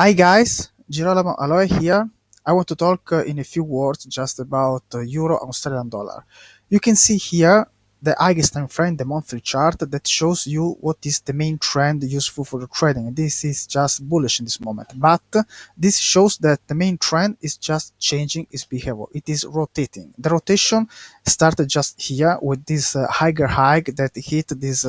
Hi guys, Girolamo Aloy here. I want to talk in a few words just about Euro Australian dollar. You can see here the highest time frame, the monthly chart that shows you what is the main trend useful for the trading. This is just bullish in this moment, but this shows that the main trend is just changing its behavior. It is rotating. The rotation started just here with this higher high that hit this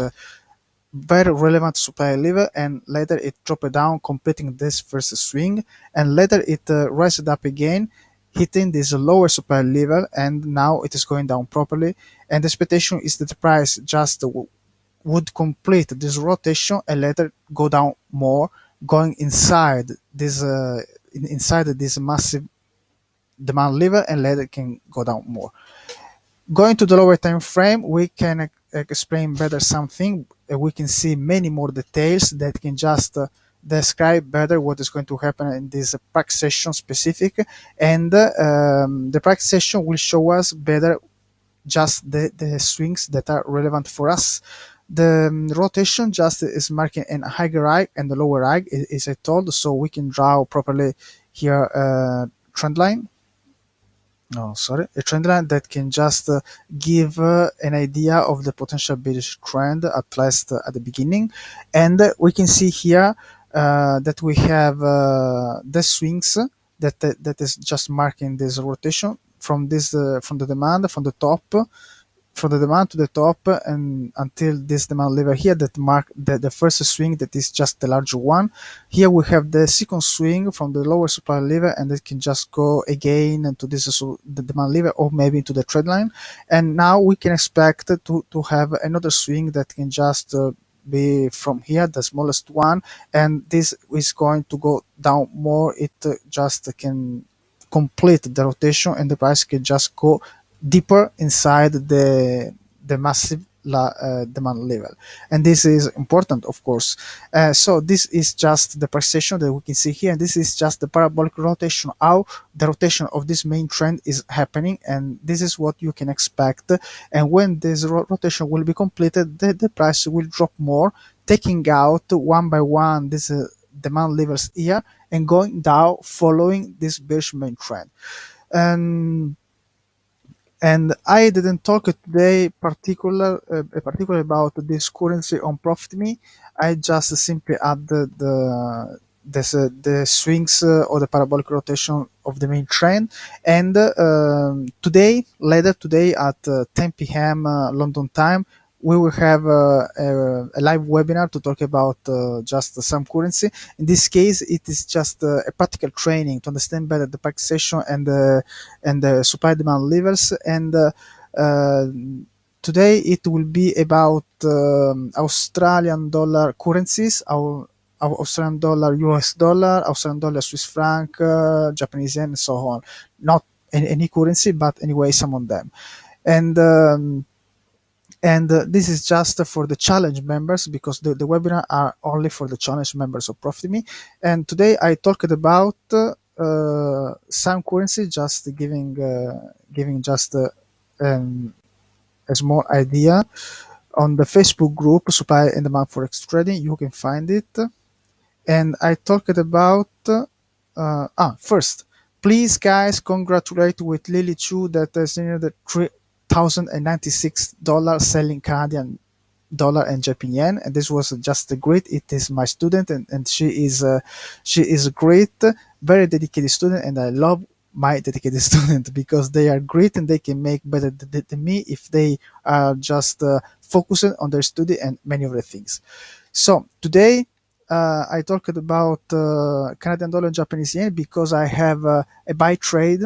very relevant supply level, and later it dropped down completing this first swing, and later it rised up again hitting this lower supply level, and now it is going down properly, and the expectation is that the price just would complete this rotation and later go down more, going inside this massive demand level, and later can go down more. Going to the lower time frame, we can explain better something. We can see many more details that can just describe better what is going to happen in this practice session specific, and the practice session will show us better just the swings that are relevant for us. The rotation just is marking a higher high and the lower high, as I told, so we can draw properly here trend line. No, sorry, a trend line that can just give an idea of the potential bearish trend at least at the beginning, and we can see here that we have the swings that is just marking this rotation from this from the demand from the top, from the demand to the top, and until this demand level here that mark the first swing that is just the larger one. Here we have the second swing from the lower supply level, and it can just go again into this the demand level or maybe into the trend line, and now we can expect to have another swing that can just be from here, the smallest one, and this is going to go down more. It just can complete the rotation, and the price can just go deeper inside the massive demand level, and this is important, of course. So this is just the precision that we can see here, and this is just the parabolic rotation, how the rotation of this main trend is happening, and this is what you can expect. And when this rotation will be completed, the price will drop more, taking out one by one this demand levels here and going down following this bearish main trend. And I didn't talk today particular about this currency on Profit Me. I just simply add the swings or the parabolic rotation of the main trend. And later today at 10 p.m. London time, we will have a live webinar to talk about just some currency. In this case, it is just a practical training to understand better the price session and the supply demand levels. And uh, today it will be about Australian dollar currencies, our Australian dollar, US dollar, Australian dollar, Swiss franc, Japanese yen, and so on. Not any currency, but anyway, some of them. And this is just for the challenge members, because the webinar are only for the challenge members of ProfitMe. And today I talked about some currency, just giving just a small idea on the Facebook group Supply and Demand Forex Trading. You can find it. And I talked about first, please guys, congratulate with Lily Chu that has the $3,096 selling Canadian dollar and Japan yen, and this was just great. It is my student, and she is great, very dedicated student, and I love my dedicated student because they are great and they can make better than me if they are just focusing on their study and many other things. So today I talked about Canadian dollar and Japanese yen because I have a buy trade.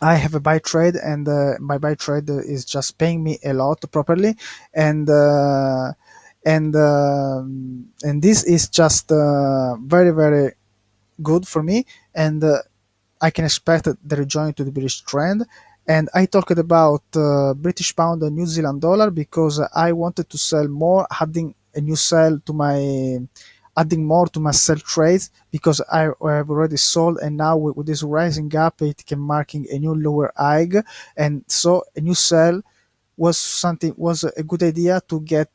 I have a buy trade, and my buy trade is just paying me a lot properly, and and this is just very good for me, and I can expect the rejoin to the bearish trend. And I talked about British pound and New Zealand dollar because I wanted to sell more, adding more to my sell trades, because I have already sold, and now with this rising gap, it can marking a new lower high, and so a new sell was a good idea to get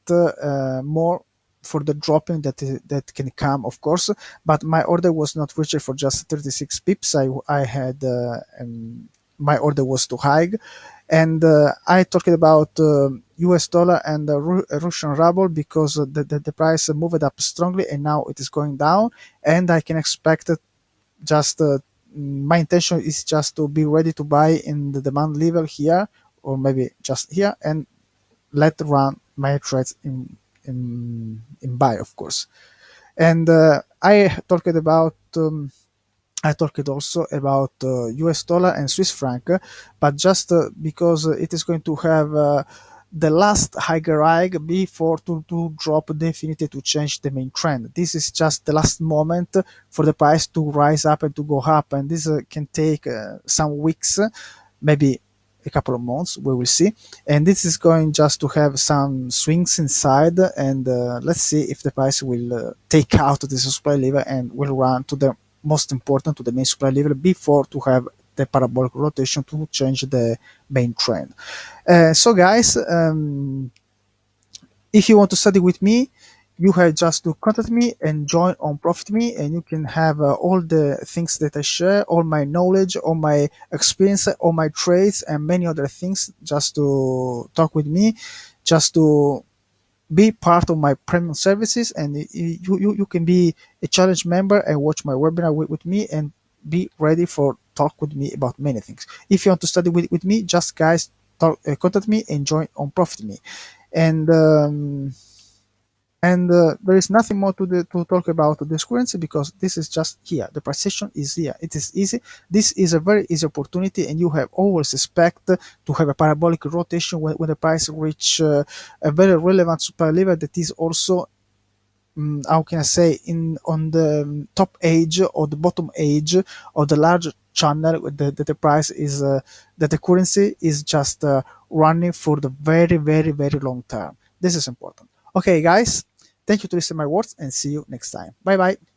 more for the dropping that can come, of course. But my order was not reached for just 36 pips. I had my order was too high, and I talked about US dollar and Russian ruble because the price moved up strongly and now it is going down, and I can expect just my intention is just to be ready to buy in the demand level here, or maybe just here, and let run my trades in buy, of course. And I talked also about US dollar and Swiss franc, but just because it is going to have the last higher high before to drop definitely to change the main trend. This is just the last moment for the price to rise up and to go up, and this can take some weeks, maybe a couple of months, we will see. And this is going just to have some swings inside, and let's see if the price will take out this supply level and will run to the most important, to the main supply level before to have the parabolic rotation to change the main trend. So guys, if you want to study with me, you have just to contact me and join on Profit Me, and you can have all the things that I share, all my knowledge, all my experience, all my trades, and many other things. Just to talk with me, just to be part of my premium services, and you can be a challenge member and watch my webinar with me and be ready for talk with me about many things. If you want to study with me, just guys contact me and join on Profit Me. And there is nothing more to talk about this currency because this is just here. The precision is here. It is easy. This is a very easy opportunity, and you have always expect to have a parabolic rotation when the price reach a very relevant supply level that is also how can I say, in on the top edge or the bottom edge of the large channel that the price is that the currency is just running for the very very long term. This is important. Okay, guys, thank you to listen to my words and see you next time. Bye bye.